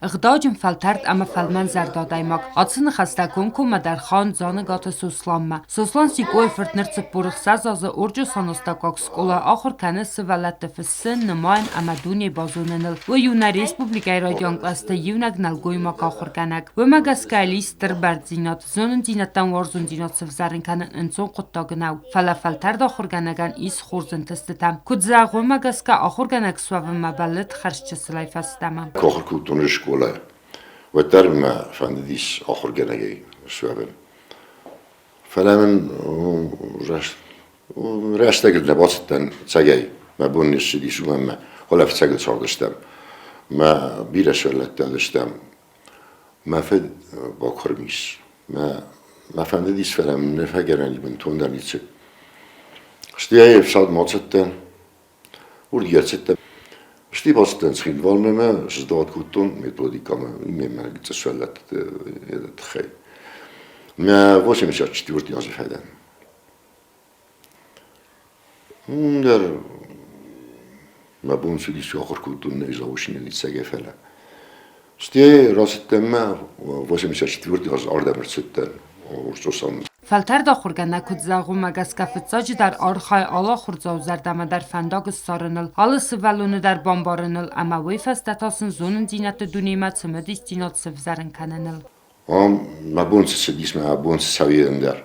Gdaajin faltart ama falman zardadaymak. Atsın xastakon kumadar xan zanıgatı suslanma. Suslan sikoy fırtnırtsı purıq sazazı urcu sanostakok skola axır kanı sıvalatı fısın nımayn ama duni bazunanıl. Ve yuna Respublikay radyonklasты yunak nalgoymak axır kanak. Ve magaskali strbart zinat. Zonun zinattan varzun zinat sıvzarın kanın inson quttagınav. Fala faltard axır kanagan is xurzın tıstitam. Kudzağ ve magaska axır kanak suavı mabalit xarşçı sılayfastamam. Школа. و در ما فهمیدیش آخر گنگی شوابن. فلامن رشته گرد نباتن سعی ما بونیش دیشو ما حالا فسقل شاردشتم ما بیرش ولت داشتم ما فد با کرمیش ما فهمیدیش فلام نفگرانی من تون دانیچه. اشتیای افساد ماتشتن وردیاتشتن. Știi, poți să te înscrii în valmea mea și-ți dau cu ton metodica mea, nu mi-e gâță și alea de tăhăi. Mi-a fost și mi-a citit urti azi fădeam. Dar m-a bun și dici eu cu ton ne jau și ne lițe fela. Știi, rastem mea, fost și mi-a citit urti azi arda merțetten, o să Faltar da xurgana kudzağu magaska fıtsacı dar arxay ala xurzav zardama dar fandagı sarınıl. Alı sıvalunu dar bombarınıl ama veyfas datasın zonun dinatı düneyma çımıdis dinat sıvzarın kananıl. Ma bun să dis ma bun să savien der.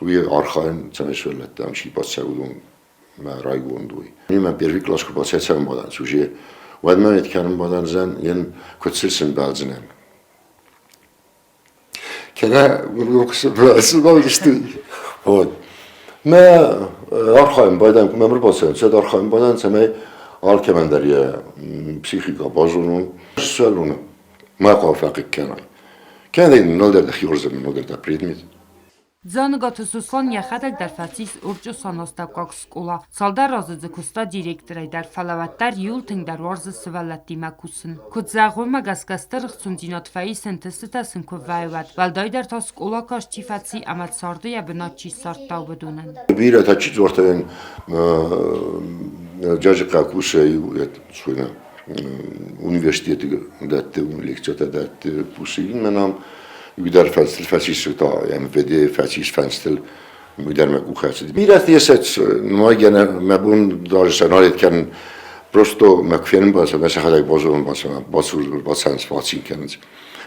Uie arxayn çameşvellettam şipat savudum ma raygondui. Nima pervi klas ku patsetsam badan suje. Vadma etkanım badan zan yen kutsilsin balzinen. كذا أصل ما بدشتي هون ما أرخايم بعدين ما مربوطين سد أرخايم بعدين سمي على كمان دريا بسيخيكا بازونون سؤالون ما قافق كان نقدر دخيل من نقدر تبريدميت Zanıgatı suslan yaxadak dar fasis urcu sanostakok skola. Saldar razıcı kusta direktoray dar falavattar yulting dar varzı sıvallattima kusun. Kudzağu magaskastır xundinat fai sentesitasın kuvayvat. Valday dar ta skola kaş çifatsi amat sardı ya binatçi sarttav bedunan. Bira ta çiz ortadan cacıqa kusayı suyna üniversiteti dattı lekçata dattı pusin menam Uidar fanstil fascist ta MVD fascist fanstil uidar me kuchas. Mira tieset no gene me bun dajsanalet kan prosto me kfenim basa mesela haday bozulun basa basur basans fatsin kenz.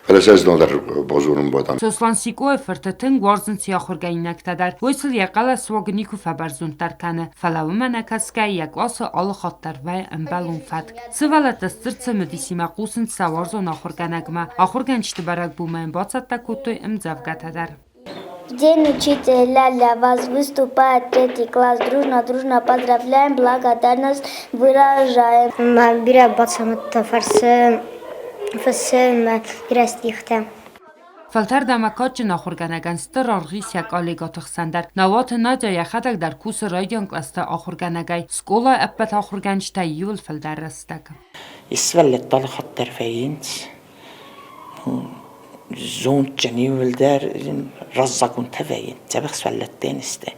Felesez dar bozulun badam. Suslan sikoy fırtatın varzın siyaxurgaynaktadar. Voysıl yaqala swagniku fabarzuntar kanı. Falavumana kaskay yaklası alı xattar ve embalun fatk. Sıvalatastır çımıdisima qusun savarzon axurganagma. Axurgançtı barak bumayn batsatta kutoy imzavgatadar. День учителя для вас выступает третий класс. Дружно поздравляем, благодарность выражаем. Бира бацамытта фарсы ирастихте. Faltar damakatçı naxurganagan stır arğis yak aligatıq sandar. Navat naca yaxadak dar kusu radyonklasты axurganagay. Skola eppet axurgançta yul fildar rastak. Isvallet dal xattar feyint. Zont jenivel der razzakun teveyint. Tabaq svalletten iste.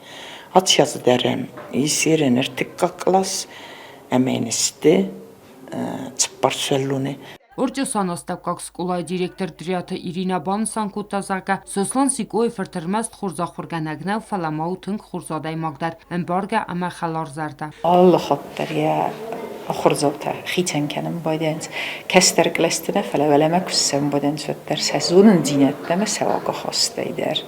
At yazı deren isirin ertikka klas emeniste çıppar sölluni. Urcu sanostakok skola direktor diriyatı İrina Bansankuttazaga Suslan sikoy fırtırmast xurza xurganagnav falamau tünk xurzaday magdar. Embarga ama xalar zarda. Allah xattar ya خرزاته خیتن کنم بادند کستر کلاستنه فلا ولی ما کسیم بادند شدر سازون دینت دم سواق خاسته در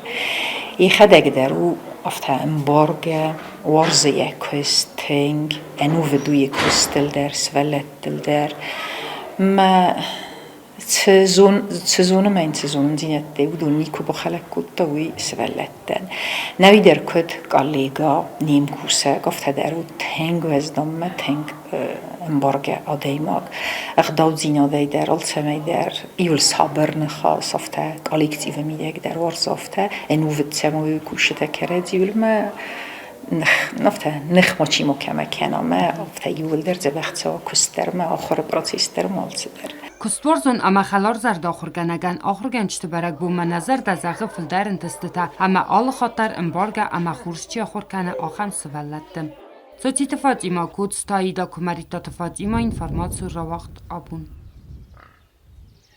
خدای در او افته امبارگه ورزیه کستنگ انو ودوی کستل در سوالتل در ما سزون ما این سزون دینت دی و دونی کو بخلق کود وی سوالتن نوی در کد قلیگا نیم کوسه گفته در او تنگ وزدم ما تنگ امبارگه آدیماگ اقدام زینا دی در آلسمی در ایول صبر نخواست افته کالکتیو میده در ورزافته انو ود سموی کوشه تکره دیول ما نفته نخ ماچی مکمه کنامه افته ایول در زبخت سوا کستر ما آخر پراتیستر مالسی در Kustwarzon ama xalar zarda axurganagan axurgançtı barak bu manazar da zağı fildarin testita ama alı xatar embarga ama xurşçi axurkana axam sıvallatdım. Sotiti Fatima kod stayida kumarita Fatima informatsiyo ravaqt abun.